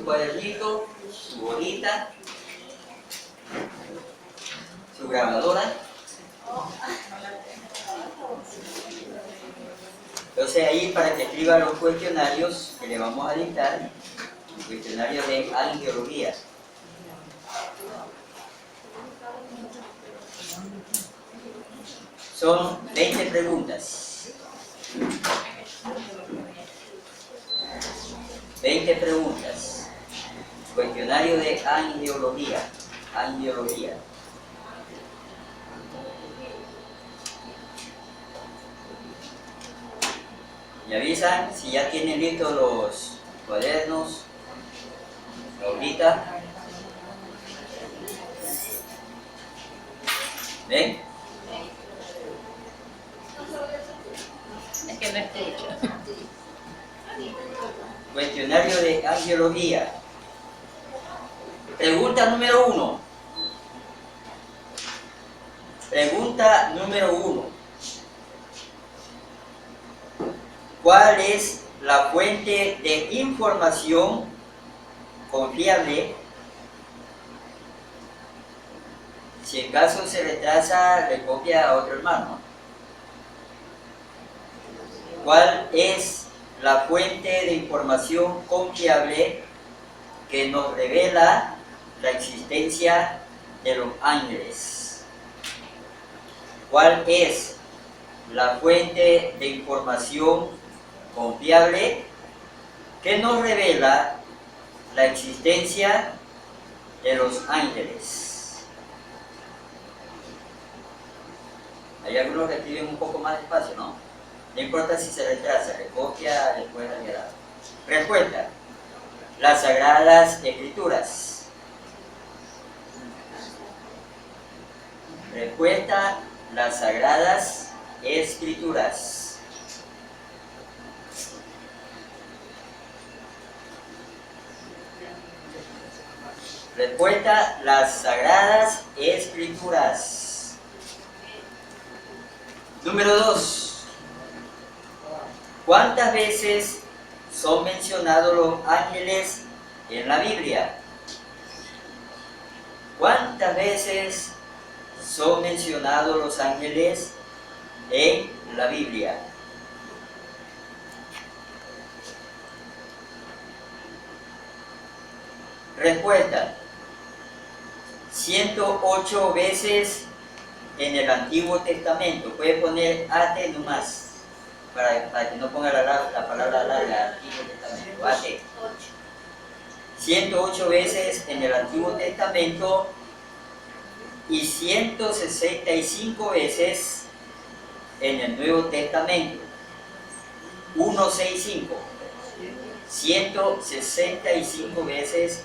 su cuadernito, su bolita, su grabadora. Entonces ahí para que escriba los cuestionarios que le vamos a dictar, el cuestionario de angiología. Son 20 preguntas. 20 preguntas. Cuestionario de angiología. Angiología. Me avisan si ya tienen listos los cuadernos, ahorita. ¿Ven? Es que no escucho. Cuestionario de angiología. Pregunta número 1. Pregunta número 1. ¿Cuál es la fuente de información confiable? Si en caso se retrasa, le copia a otro hermano. ¿Cuál es la fuente de información confiable que nos revela la existencia de los ángeles? ¿Cuál es la fuente de información confiable que nos revela la existencia de los ángeles? Hay algunos que escriben un poco más despacio, ¿no? No importa si se retrasa, le copia, después la queda. Respuesta: las Sagradas Escrituras. Respuesta: las Sagradas Escrituras. Respuesta: las Sagradas Escrituras. Número 2. ¿Cuántas veces son mencionados los ángeles en la Biblia? ¿Cuántas veces son mencionados los ángeles en la Biblia? Respuesta: 108 veces en el Antiguo Testamento. Puede poner AT nomás, para que no ponga la palabra larga, Antiguo Testamento, AT. 108 veces en el Antiguo Testamento y 165 veces en el Nuevo Testamento. 165. 165 veces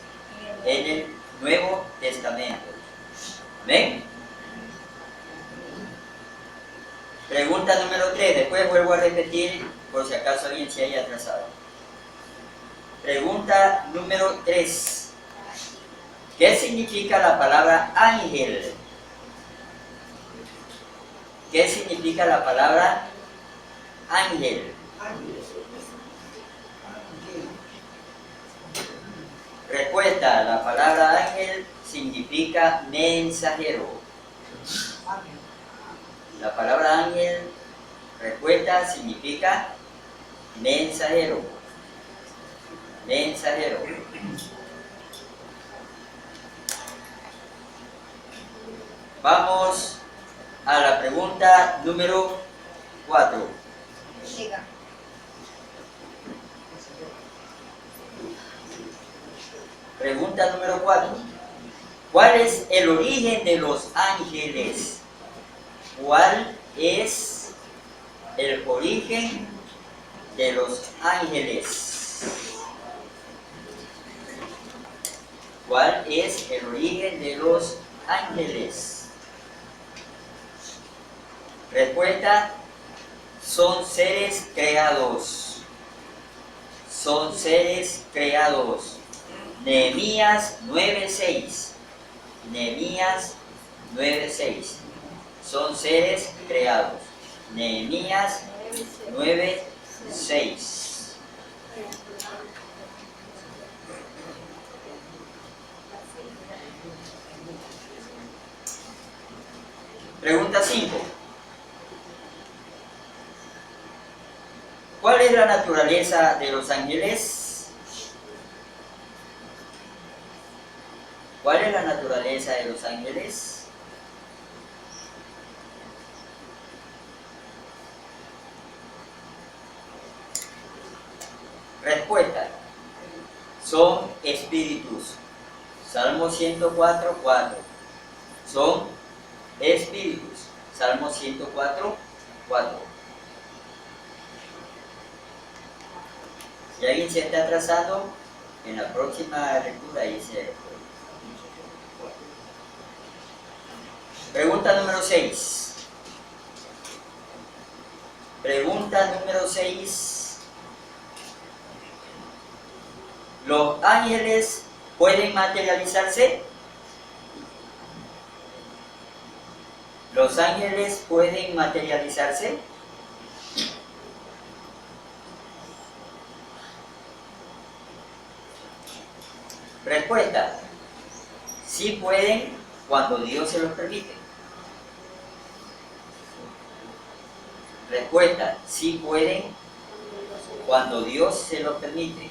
en el Nuevo Testamento. ¿Ven? Pregunta número 3. Después vuelvo a repetir por si acaso alguien se haya atrasado. Pregunta número 3. ¿Qué significa la palabra ángel? ¿Qué significa la palabra ángel? Respuesta: la palabra ángel significa mensajero. La palabra ángel, respuesta, significa mensajero. Mensajero. Vamos a la pregunta número 4. Pregunta número 4. ¿Cuál es el origen de los ángeles? ¿Cuál es el origen de los ángeles? ¿Cuál es el origen de los ángeles? Respuesta: son seres creados. Son seres creados. Nehemías 9:6. Nehemías 9:6. Son seres creados. Nehemías 9:6. Pregunta 5. ¿Cuál es la naturaleza de los ángeles? ¿Cuál es la naturaleza de los ángeles? Respuesta. Son espíritus. Salmo 104, 4. Son espíritus. Salmo 104, 4. Si alguien se está atrasando, en la próxima lectura dice. Pregunta número 6. Pregunta número 6. ¿Los ángeles pueden materializarse? ¿Los ángeles pueden materializarse? Respuesta. Sí pueden cuando Dios se los permite. Respuesta. Sí pueden cuando Dios se los permite.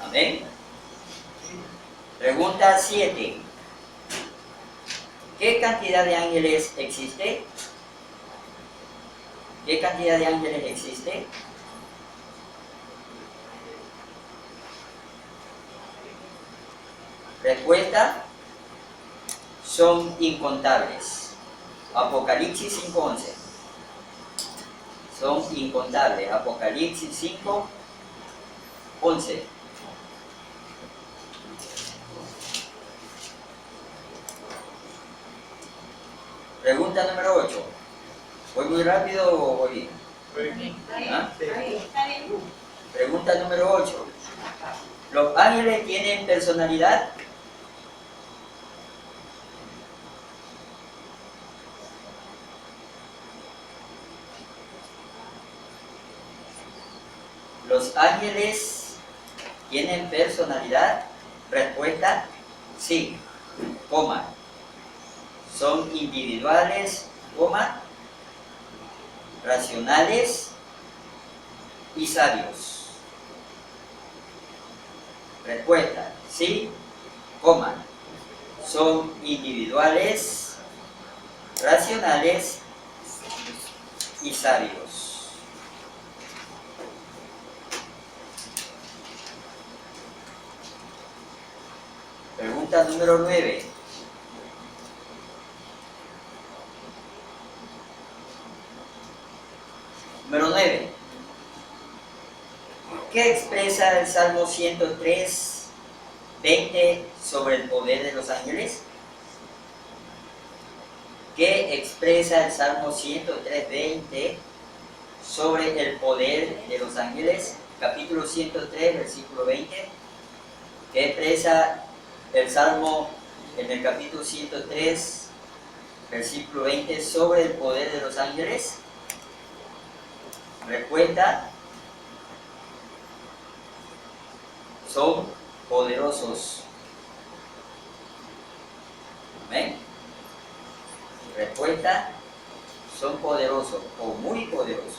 Amén. Pregunta 7. ¿Qué cantidad de ángeles existe? ¿Qué cantidad de ángeles existe? Respuesta. Son incontables. Apocalipsis 5:11. Son incontables. Apocalipsis 5:11. Pregunta número 8. ¿Voy muy rápido o voy bien? ¿Ah? Pregunta número 8. ¿Los ángeles tienen personalidad? ¿Los ángeles tienen personalidad? Respuesta, sí, coma. Son individuales, coma, racionales y sabios. Respuesta, sí, coma. Son individuales, racionales y sabios. Pregunta número 9. Número 9. ¿Qué expresa el Salmo 103, 20 sobre el poder de los ángeles? ¿Qué expresa el Salmo 103, 20 sobre el poder de los ángeles? Capítulo 103, versículo 20. ¿Qué expresa el Salmo en el capítulo 103, versículo 20 sobre el poder de los ángeles? Respuesta. Son poderosos. Amén. Respuesta. Son poderosos o muy poderosos.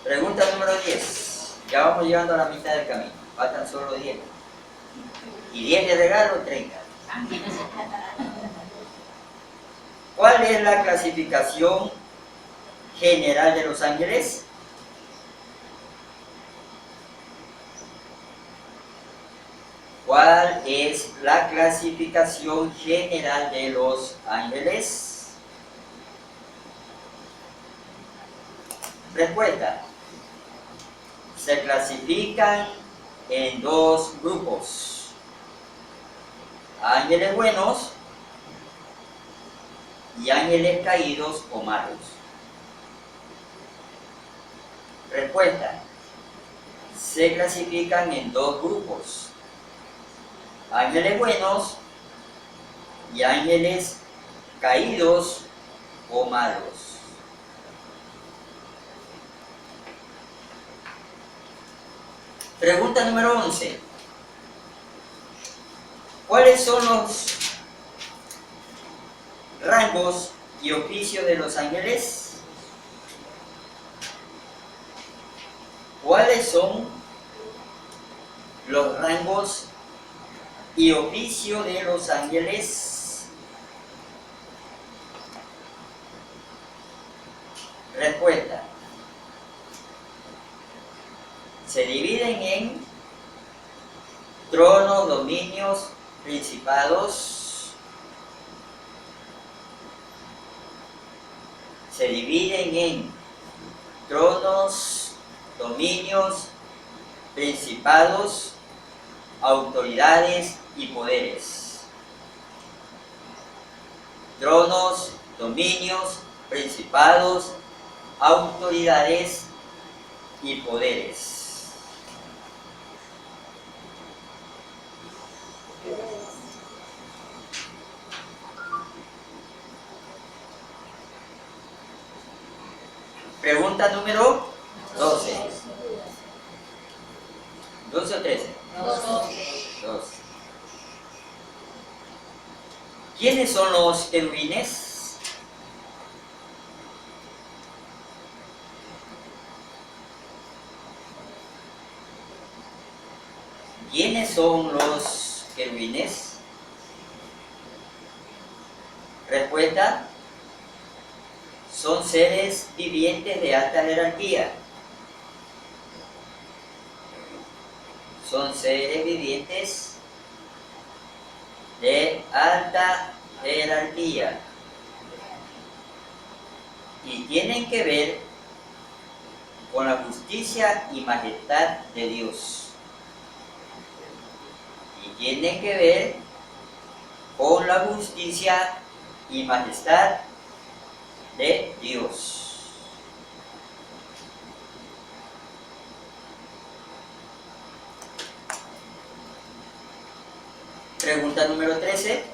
Pregunta número 10. Ya vamos llegando a la mitad del camino. Faltan solo 10. Y 10 de regalo, 30. ¿Cuál es la clasificación general de los ángeles? ¿Cuál es la clasificación general de los ángeles? Respuesta. Se clasifican en dos grupos: ángeles buenos y ángeles caídos o malos. Respuesta. Se clasifican en dos grupos: ángeles buenos y ángeles caídos o malos. Pregunta número 11. ¿Cuáles son los rangos y oficios de los ángeles? ¿Cuáles son los rangos y oficios de los ángeles? Respuesta. Se dividen en tronos, dominios, principados. Se dividen en tronos, dominios, principados, autoridades y poderes. Tronos, dominios, principados, autoridades y poderes. Pregunta número 12. 12 o 13. 12. ¿Quiénes son los querubines? ¿Quiénes son los querubines? Respuesta. Son seres vivientes de alta jerarquía. Son seres vivientes de alta jerarquía. Y tienen que ver con la justicia y majestad de Dios. Y tienen que ver con la justicia y majestad de Dios. Pregunta número 13.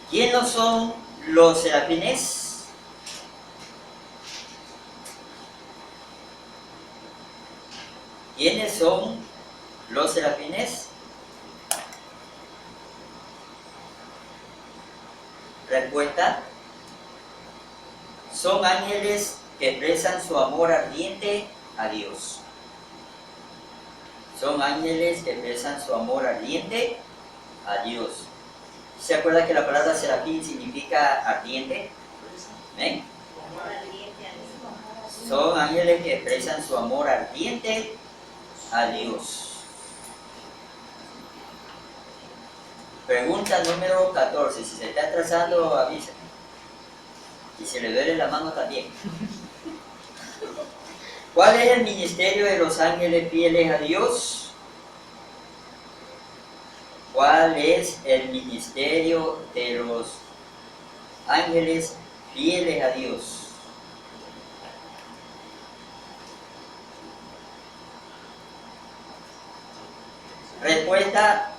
¿Quiénes son los serafines? ¿Quiénes son los serafines? Respuesta. Son ángeles que expresan su amor ardiente a Dios. Son ángeles que expresan su amor ardiente a Dios. ¿Se acuerda que la palabra serafín significa ardiente? ¿Ven? Son ángeles que expresan su amor ardiente a Dios. Pregunta número 14. Si se está atrasando, avísenme. Y si le duele la mano también. ¿Cuál es el ministerio de los ángeles fieles a Dios? ¿Cuál es el ministerio de los ángeles fieles a Dios? Respuesta: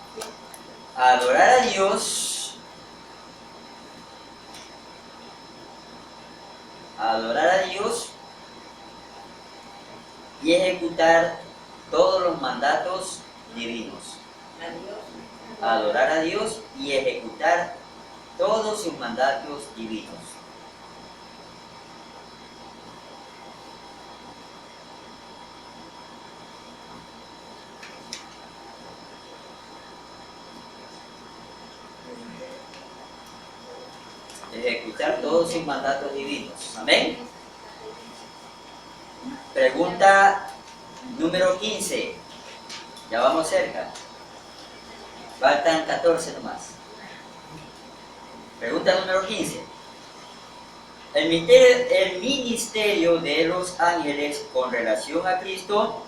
adorar a Dios, y ejecutar todos los mandatos divinos. Adorar a Dios y ejecutar todos sus mandatos divinos. Ejecutar todos sus mandatos divinos. Amén. Pregunta número 15. Ya vamos cerca. Faltan 14 nomás. Pregunta número 15. El ministerio de los ángeles con relación a Cristo.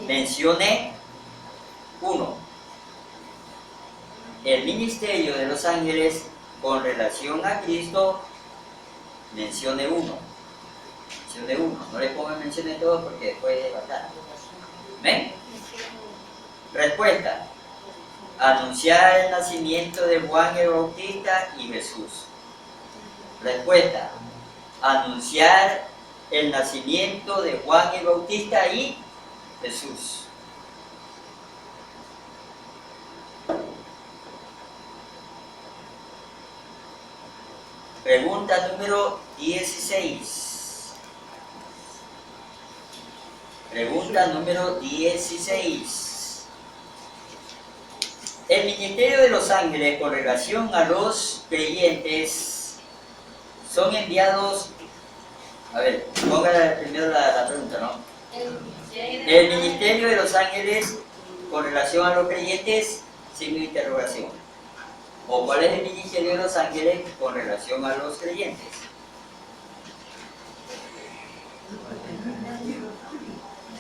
Mencione 1. El ministerio de los ángeles con relación a Cristo. Mencione 1. Mencione 1. No le pongan mencione todo porque después es bastante. ¿Ven? Respuesta: Anunciar el nacimiento de Juan el Bautista y Jesús. Respuesta. Anunciar el nacimiento de Juan el Bautista y Jesús. Pregunta número 16. Pregunta número 16. El ministerio de los ángeles con relación a los creyentes son enviados. A ver, ponga primero la pregunta, ¿no? El ministerio de los ángeles con relación a los creyentes, signo de interrogación. ¿O cuál es el ministerio de los ángeles con relación a los creyentes?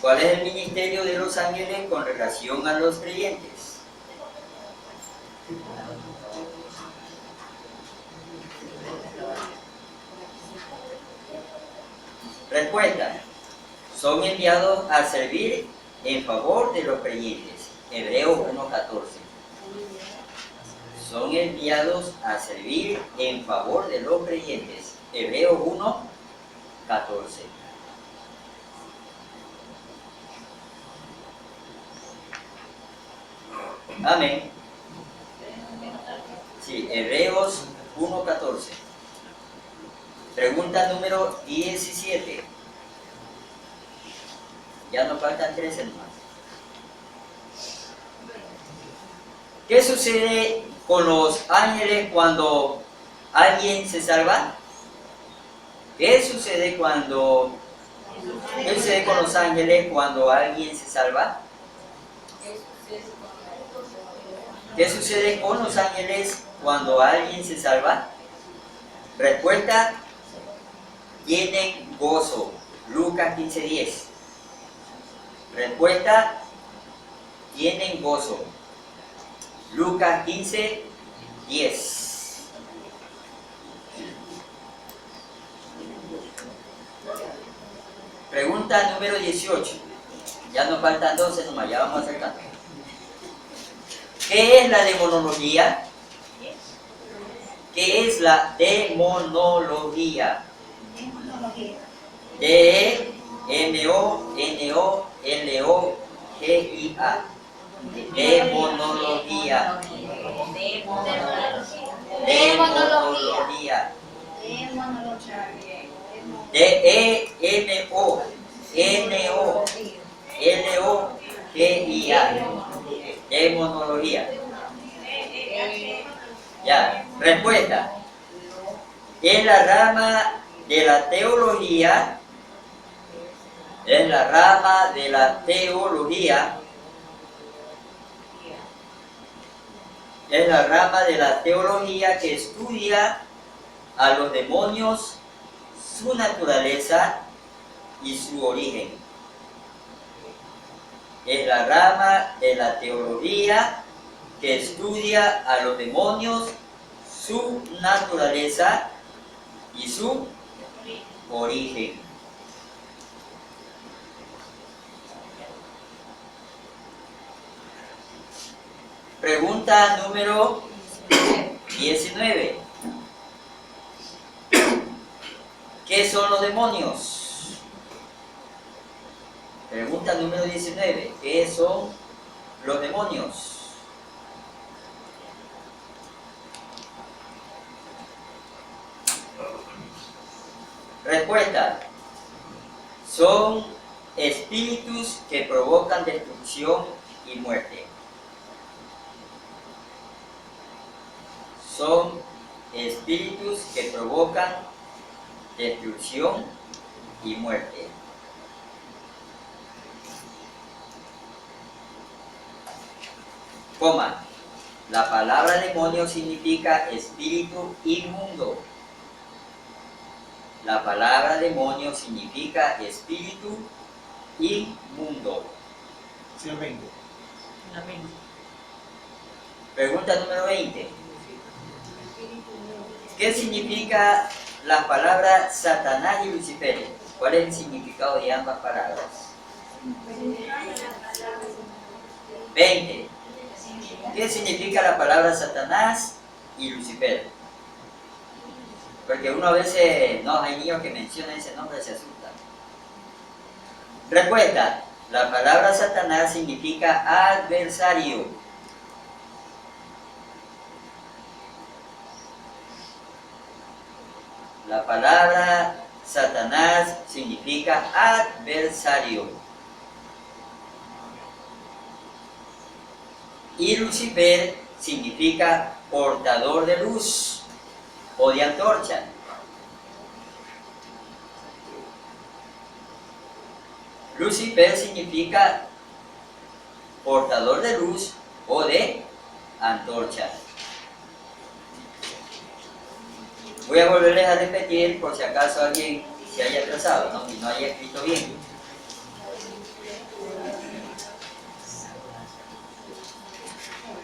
¿Cuál es el ministerio de los ángeles con relación a los creyentes? Respuesta. Son enviados a servir en favor de los creyentes. Hebreos 1:14. Son enviados a servir en favor de los creyentes. Hebreos 1:14. Amén. Sí, Hebreos 1:14. Pregunta número 17. Ya nos faltan 13 más. ¿Qué sucede con los ángeles cuando alguien se salva? ¿Qué sucede con los ángeles cuando alguien se salva? ¿Qué sucede con los ángeles cuando alguien se salva? Respuesta. Tienen gozo. Lucas 15:10. Respuesta. Tienen gozo. Lucas 15:10. Pregunta número 18. Ya nos faltan 12 nomás, ya vamos acercando. ¿Qué es la demonología? ¿Qué es la demonología? D-E-M-O-N-O-L-O-G-I-A. Demonología. Demonología. D-E-M-O-N-O-L-O-G-I-A. Demonología. Ya, respuesta. Es la rama de la teología. Es la rama de la teología. Es la rama de la teología que estudia a los demonios, su naturaleza y su origen. Es la rama de la teología que estudia a los demonios, su naturaleza y su origen. Pregunta número 19. ¿Qué son los demonios? Pregunta número 19. ¿Qué son los demonios? Respuesta. Son espíritus que provocan destrucción y muerte. Son espíritus que provocan destrucción y muerte. Coma. La palabra demonio significa espíritu inmundo. La palabra demonio significa espíritu inmundo. Sí, 20. Pregunta número 20. ¿Qué significa la palabra Satanás y Lucifer? ¿Cuál es el significado de ambas palabras? 20. ¿Qué significa la palabra Satanás y Lucifer? Porque uno a veces, no, hay niños que mencionan ese nombre y se asustan. Respuesta. La palabra Satanás significa adversario. La palabra Satanás significa adversario. Y Lucifer significa portador de luz o de antorcha. Lucifer significa portador de luz o de antorcha. Voy a volverles a repetir por si acaso alguien se haya atrasado, ¿no? Y no haya escrito bien.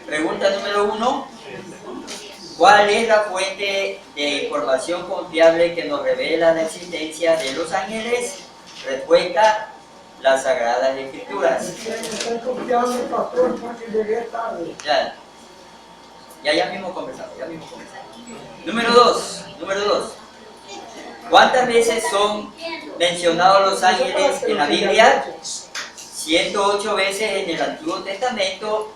Pregunta número 1. ¿Cuál es la fuente de información confiable que nos revela la existencia de los ángeles? Respuesta: las Sagradas Escrituras. Estoy confiando, pastor, porque llegué tarde. Ya mismo conversamos, Número 2. ¿Cuántas veces son mencionados los ángeles en la Biblia? 108 veces en el Antiguo Testamento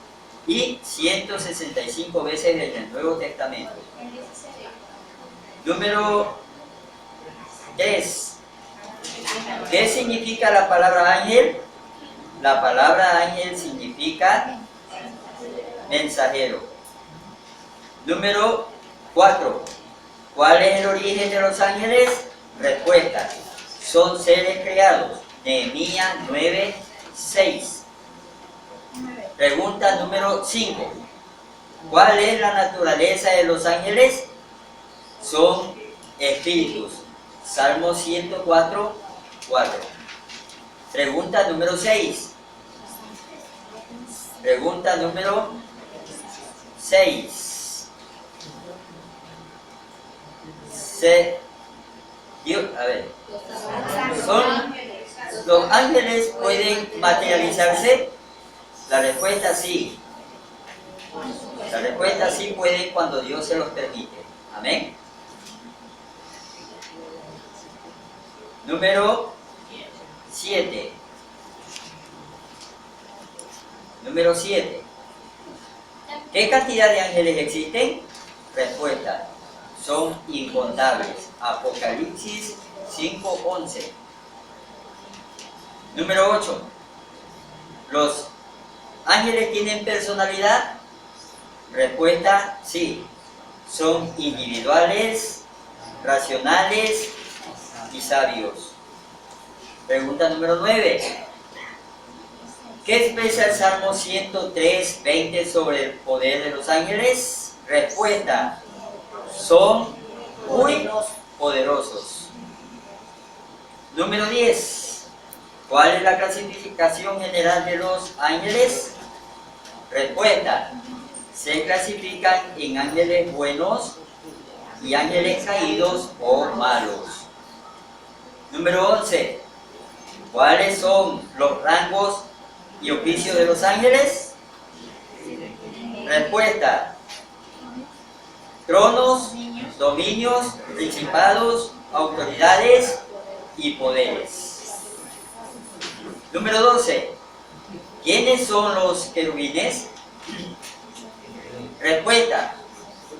y 165 veces en el Nuevo Testamento. Número 3. ¿Qué significa la palabra ángel? La palabra ángel significa mensajero. Número 4. ¿Cuál es el origen de los ángeles? Respuesta: son seres creados. Nehemías 9:6. Pregunta número 5. ¿Cuál es la naturaleza de los ángeles? Son espíritus. Salmo 104:4. Pregunta número 6. Pregunta número 6. ¿Los ángeles pueden materializarse? La respuesta sí. La respuesta sí pueden cuando Dios se los permite. Amén. Número 7. Número 7. ¿Qué cantidad de ángeles existen? Respuesta: son incontables. Apocalipsis 5:11. Número 8. ¿Los ángeles tienen personalidad? Respuesta: sí. Son individuales, racionales y sabios. Pregunta número 9. ¿Qué expresa el Salmo 103:20 sobre el poder de los ángeles? Respuesta: son muy poderosos. Número 10. ¿Cuál es la clasificación general de los ángeles? Respuesta: se clasifican en ángeles buenos y ángeles caídos o malos. Número 11. ¿Cuáles son los rangos y oficios de los ángeles? Respuesta: tronos, dominios, principados, autoridades y poderes. Número 12. ¿Quiénes son los querubines? Respuesta: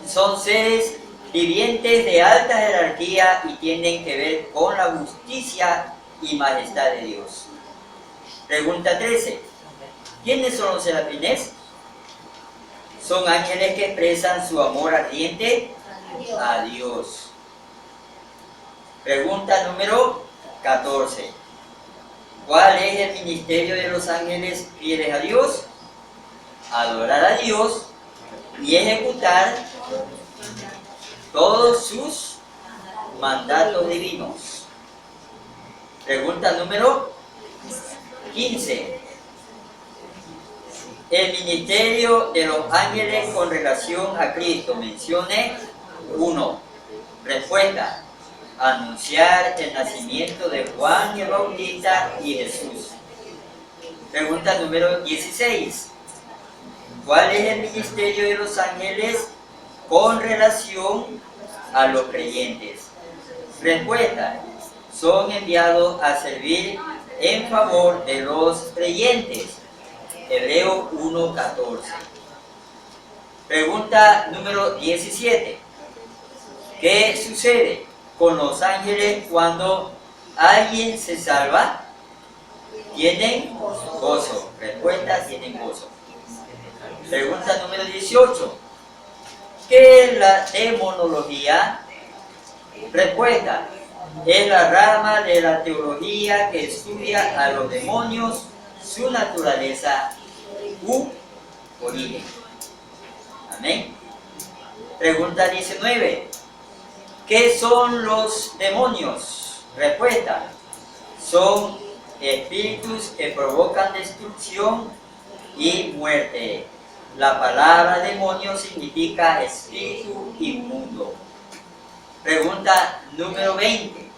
son seres vivientes de alta jerarquía y tienen que ver con la justicia y majestad de Dios. Pregunta 13. ¿Quiénes son los serafines? Son ángeles que expresan su amor ardiente a Dios. Pregunta número 14. ¿Cuál es el ministerio de los ángeles fieles a Dios? Adorar a Dios y ejecutar todos sus mandatos divinos. Pregunta número 15. El ministerio de los ángeles con relación a Cristo. Mencione 1. Respuesta: anunciar el nacimiento de Juan el Bautista y Jesús. Pregunta número 16. ¿Cuál es el ministerio de los ángeles con relación a los creyentes? Respuesta: son enviados a servir en favor de los creyentes. Hebreo 1:14. Pregunta número 17. ¿Qué sucede con los ángeles cuando alguien se salva? ¿Tienen gozo? Respuesta: tienen gozo. Pregunta número 18. ¿Qué es la demonología? Respuesta: es la rama de la teología que estudia a los demonios, su naturaleza u origen. Amén. Pregunta 19. ¿Qué son los demonios? Respuesta: son espíritus que provocan destrucción y muerte. La palabra demonio significa espíritu inmundo. Pregunta número 20.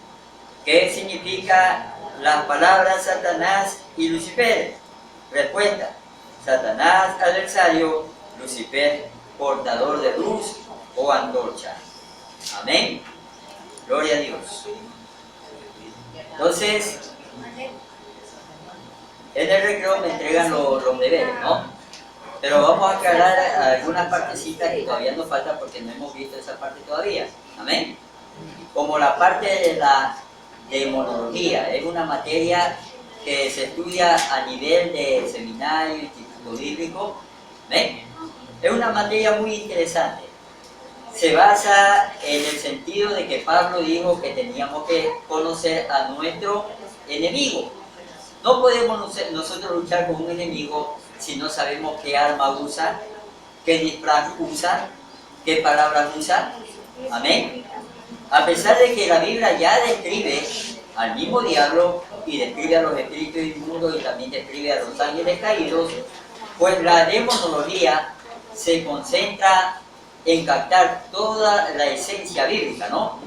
¿Qué significa las palabras Satanás y Lucifer? Respuesta: Satanás, adversario; Lucifer, portador de luz o antorcha. Amén. Gloria a Dios. Entonces, en el recreo me entregan los deberes, ¿no? Pero vamos a aclarar algunas partecitas que todavía nos faltan porque no hemos visto esa parte todavía. Amén. Como la parte de la demonología, es una materia que se estudia a nivel de seminario, instituto bíblico. ¿Amén? Es una materia muy interesante. Se basa en el sentido de que Pablo dijo que teníamos que conocer a nuestro enemigo. No podemos nosotros luchar con un enemigo si no sabemos qué arma usa, qué disfraz usa, qué palabras usa. Amén. A pesar de que la Biblia ya describe al mismo diablo y describe a los espíritus inmundos y también describe a los ángeles caídos, pues la demonología se concentra en captar toda la esencia bíblica, ¿no?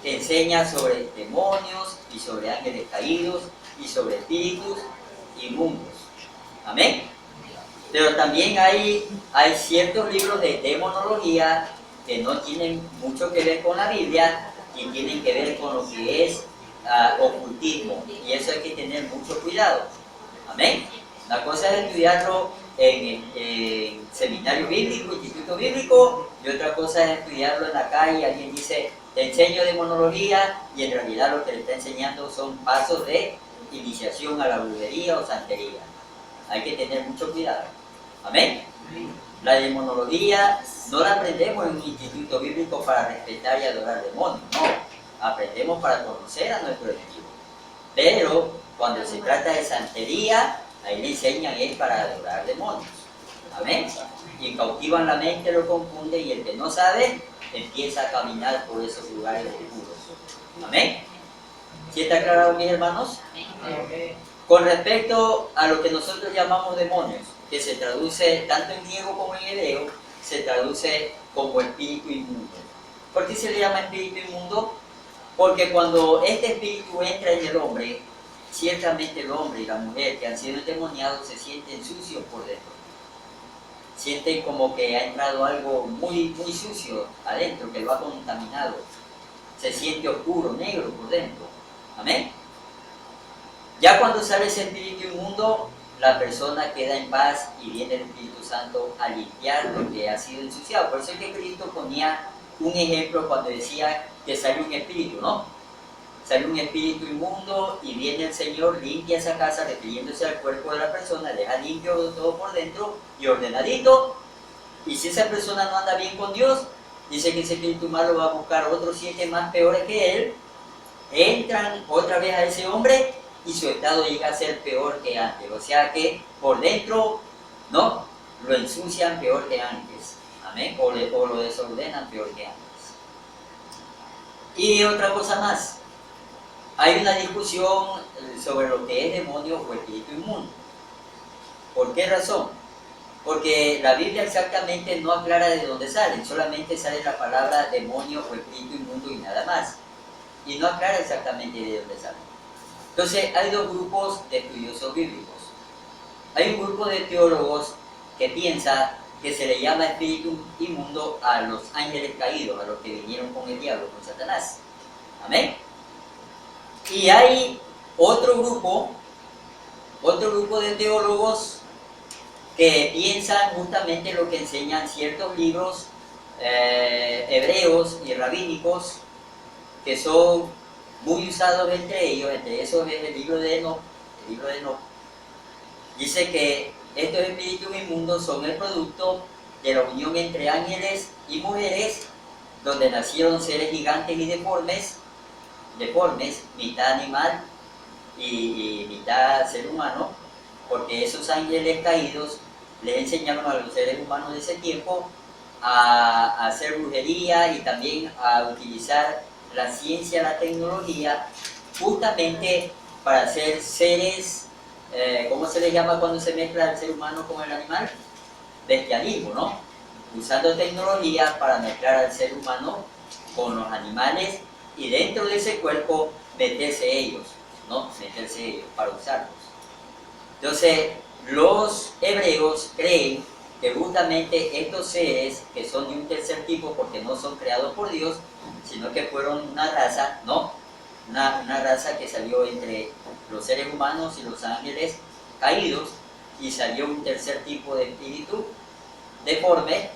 Que enseña sobre demonios y sobre ángeles caídos y sobre espíritus inmundos. Amén. Pero también hay ciertos libros de demonología que no tienen mucho que ver con la Biblia y tienen que ver con lo que es ocultismo, y eso hay que tener mucho cuidado. Amén. Una cosa es estudiarlo en seminario bíblico, instituto bíblico, y otra cosa es estudiarlo en la calle. Alguien dice: te enseño demonología, y en realidad lo que le está enseñando son pasos de iniciación a la brujería o santería. Hay que tener mucho cuidado. Amén. La demonología no la aprendemos en un instituto bíblico para respetar y adorar demonios, no. Aprendemos para conocer a nuestro enemigo. Pero cuando se trata de santería, ahí le enseñan es para adorar demonios. Amén. Y cautivan la mente, lo confunde, y el que no sabe empieza a caminar por esos lugares oscuros. Amén. ¿Sí está aclarado, mis hermanos? Amén. Con respecto a lo que nosotros llamamos demonios, que se traduce tanto en griego como en hebreo, se traduce como espíritu inmundo. ¿Por qué se le llama espíritu inmundo? Porque cuando este espíritu entra en el hombre, ciertamente el hombre y la mujer que han sido endemoniados se sienten sucios por dentro. Sienten como que ha entrado algo muy, muy sucio adentro, que lo ha contaminado. Se siente oscuro, negro por dentro. Amén. Ya cuando sale ese espíritu inmundo, la persona queda en paz y viene el Espíritu Santo a limpiar lo que ha sido ensuciado. Por eso es que Cristo ponía un ejemplo cuando decía que sale un espíritu, ¿no? Sale un espíritu inmundo y viene el Señor, limpia esa casa, refiriéndose al cuerpo de la persona, deja limpio todo por dentro y ordenadito. Y si esa persona no anda bien con Dios, dice que ese espíritu malo va a buscar otros 7 más peores que él, entran otra vez a ese hombre y su estado llega a ser peor que antes. O sea que por dentro, ¿no?, lo ensucian peor que antes. Amén. O lo desordenan peor que antes. Y otra cosa más. Hay una discusión sobre lo que es demonio o espíritu inmundo. ¿Por qué razón? Porque la Biblia exactamente no aclara de dónde salen, solamente sale la palabra demonio o espíritu inmundo y nada más. Y no aclara exactamente de dónde salen. Entonces hay dos grupos de estudiosos bíblicos. Hay un grupo de teólogos que piensa que se le llama espíritu inmundo a los ángeles caídos, a los que vinieron con el diablo, con Satanás. Amén. Y hay otro grupo de teólogos que piensan justamente lo que enseñan ciertos libros hebreos y rabínicos que son muy usados entre esos es el libro de Enoch. Dice que estos espíritus inmundos son el producto de la unión entre ángeles y mujeres, donde nacieron seres gigantes y deformes, mitad animal y mitad ser humano, porque esos ángeles caídos les enseñaron a los seres humanos de ese tiempo a hacer brujería y también a utilizar la ciencia, la tecnología, justamente para ser seres, ¿cómo se les llama cuando se mezcla el ser humano con el animal? Bestialismo, ¿no? Usando tecnología para mezclar al ser humano con los animales y dentro de ese cuerpo meterse ellos para usarlos. Entonces, los hebreos creen que justamente estos seres, que son de un tercer tipo porque no son creados por Dios, sino que fueron una raza, ¿no? Una raza que salió entre los seres humanos y los ángeles caídos, y salió un tercer tipo de espíritu deforme,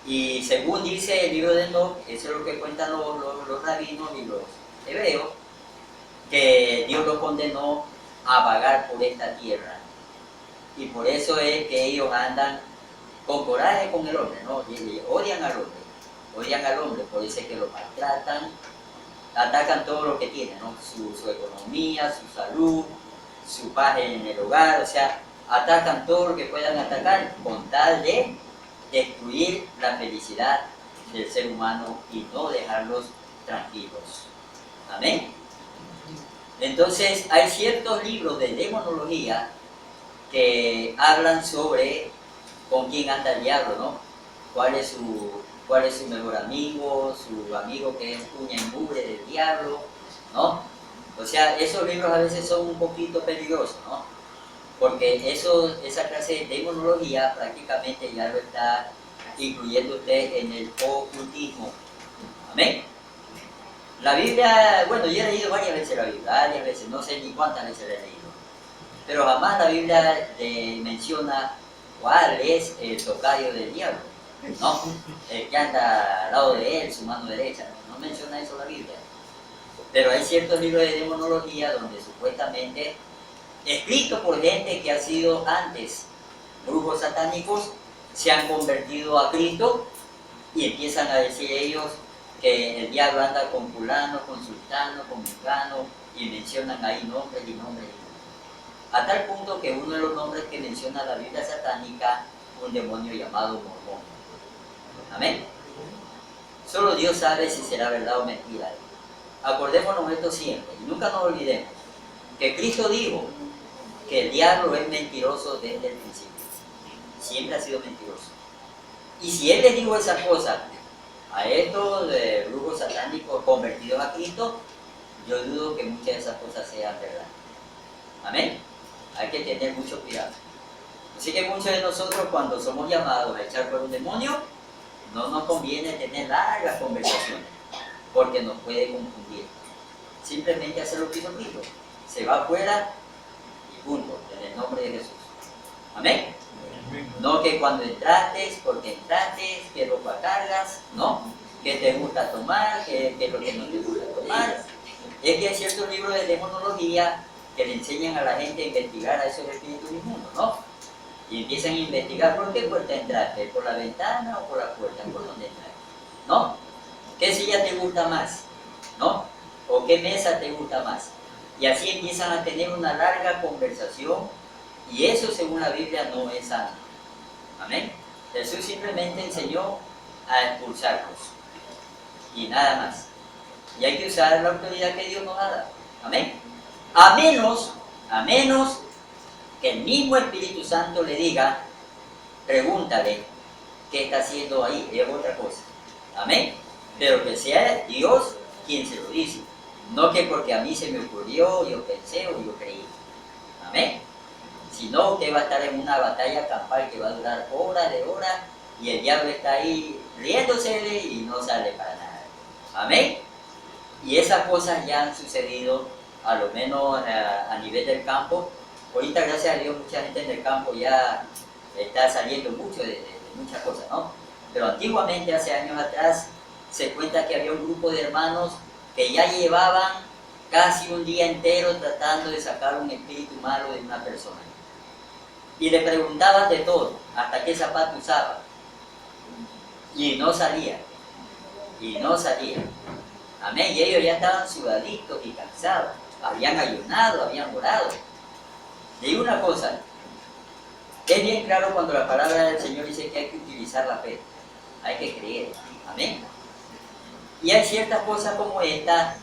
y según dice el libro de Enoch, eso es lo que cuentan los rabinos y los hebreos, que Dios los condenó a vagar por esta tierra, y por eso es que ellos andan con coraje con el hombre, ¿no? Y odian al hombre, por eso es que lo maltratan, atacan todo lo que tienen, ¿no? Su economía, su salud, su paz en el hogar, o sea, atacan todo lo que puedan atacar con tal de destruir la felicidad del ser humano y no dejarlos tranquilos. Amén. Entonces, hay ciertos libros de demonología que hablan sobre con quién anda el diablo, ¿no? ¿Cuál es su mejor amigo, su amigo que es uña y mugre del diablo, ¿no? O sea, esos libros a veces son un poquito peligrosos, ¿no? Porque esa clase de demonología prácticamente ya lo está incluyendo usted en el ocultismo. Amén. La Biblia, bueno, yo he leído varias veces la Biblia, varias veces, no sé ni cuántas veces la he leído, pero jamás la Biblia menciona cuál es el tocayo del diablo, ¿no? El que anda al lado de él, su mano derecha, no menciona eso la Biblia. Pero hay ciertos libros de demonología donde supuestamente, escritos por gente que ha sido antes brujos satánicos, se han convertido a Cristo y empiezan a decir ellos que el diablo anda con fulano, con sultano, con mengano, y mencionan ahí nombres y nombres. A tal punto que uno de los nombres que menciona la Biblia satánica, un demonio llamado Mormón. Amén. Solo Dios sabe si será verdad o mentira. Acordémonos esto siempre y nunca nos olvidemos que Cristo dijo que el diablo es mentiroso desde el principio. Siempre ha sido mentiroso. Y si Él les dijo esas cosas a estos brujos satánicos convertidos a Cristo, yo dudo que muchas de esas cosas sean verdad. Amén. Hay que tener mucho cuidado. Así que muchos de nosotros, cuando somos llamados a echar fuera un demonio, no nos conviene tener largas conversaciones, porque nos puede confundir. Simplemente hacer lo que hizo Cristo. Se va afuera y punto, en el nombre de Jesús. Amén. No que cuando entraste, porque entraste, que ropa cargas, no. Que te gusta tomar, que es lo que no te gusta tomar. Es que hay ciertos libros de demonología que le enseñan a la gente a investigar a esos espíritus inmundos, ¿no? Y empiezan a investigar por qué puerta entraste, por la ventana o por la puerta, por dónde entraste, ¿no? ¿Qué silla te gusta más? ¿No? ¿O qué mesa te gusta más? Y así empiezan a tener una larga conversación, y eso según la Biblia no es sano. Amén. Jesús simplemente enseñó a expulsarlos y nada más. Y hay que usar la autoridad que Dios nos ha dado. Amén. A menos que el mismo Espíritu Santo le diga, pregúntale qué está haciendo ahí, es otra cosa. Amén. Pero que sea Dios quien se lo dice. No que porque a mí se me ocurrió, yo pensé o yo creí. Amén. Si no, usted va a estar en una batalla campal que va a durar horas de horas y el diablo está ahí riéndose y no sale para nada. Amén. Y esas cosas ya han sucedido, a lo menos a nivel del campo. Ahorita, gracias a Dios, mucha gente en el campo ya está saliendo mucho de muchas cosas, ¿no? Pero antiguamente, hace años atrás, se cuenta que había un grupo de hermanos que ya llevaban casi un día entero tratando de sacar un espíritu malo de una persona. Y le preguntaban de todo, hasta qué zapato usaba. Y no salía. Y no salía. Amén. Y ellos ya estaban sudaditos y cansados. Habían ayunado, habían orado. Le digo una cosa. Es bien claro cuando la palabra del Señor dice que hay que utilizar la fe. Hay que creer. Amén. Y hay ciertas cosas como esta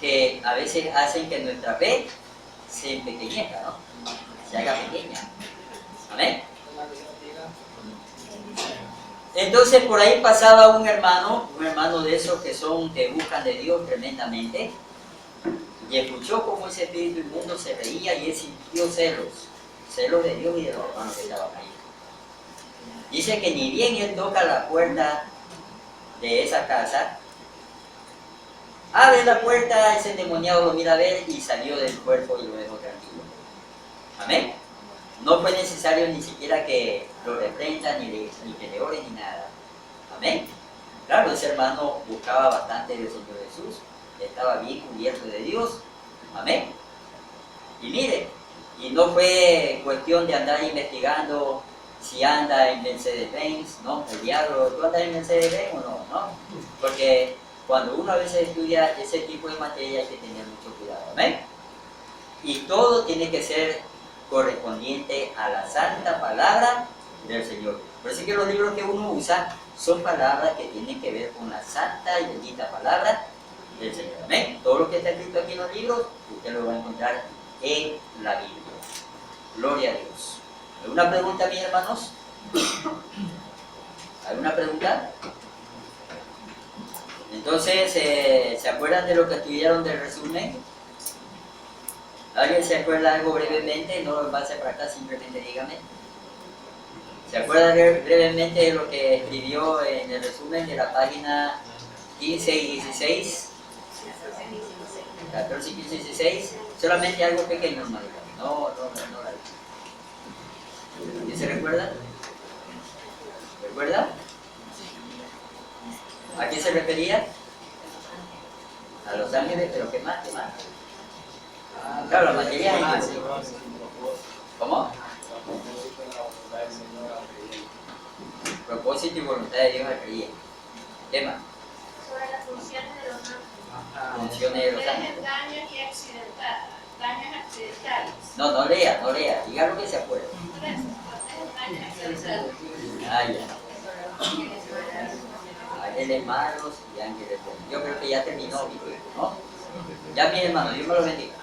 que a veces hacen que nuestra fe se empequeñezca, ¿no? Se haga pequeña. Amén. Entonces por ahí pasaba un hermano de esos que buscan de Dios tremendamente, y escuchó cómo ese espíritu inmundo se reía y él sintió celos de Dios y de los hermanos que estaban ahí. Dice que ni bien él toca la puerta de esa casa, abre la puerta, ese endemoniado lo mira a ver y salió del cuerpo y lo dejó tranquilo. Amén. No fue necesario ni siquiera que lo reprendan, ni que le oren, ni nada. Amén. Claro, ese hermano buscaba bastante del Señor Jesús, estaba bien cubierto de Dios. Amén. Y mire, y no fue cuestión de andar investigando si anda en Mercedes-Benz, ¿no? El diablo, ¿tú andas en Mercedes-Benz o no? ¿No? Porque cuando uno a veces estudia ese tipo de materia hay que tener mucho cuidado. Amén. Y todo tiene que ser correspondiente a la santa palabra del Señor. Por eso es que los libros que uno usa son palabras que tienen que ver con la santa y bendita palabra del Señor. Amén. Todo lo que está escrito aquí en los libros, usted lo va a encontrar en la Biblia. Gloria a Dios. ¿Alguna pregunta, mis hermanos? ¿Alguna pregunta? Entonces, ¿se acuerdan de lo que estudiaron del resumen? ¿Alguien se acuerda algo brevemente? No va a ser para acá, simplemente dígame. ¿Se acuerda brevemente de lo que escribió en el resumen de la página 15 y 16? 14, 15 y 16. Solamente algo pequeño, hermano. No. ¿Qué se recuerda? ¿Recuerda? ¿A qué se refería? A los ángeles, pero ¿qué más? Claro, la materia es... ¿Cómo? Propósito y voluntad de Dios al creyente. ¿Qué más? Sobre las funciones de los ángeles. Funciones de los Dejen ángeles. daños y daños accidentales. No lea. Diga lo que se acuerda. Dejen daños accidentales. Ángeles malos y ángeles buenos. Yo creo que ya terminó mi tiempo, ¿no? Ya, mi hermano, Dios me lo bendiga.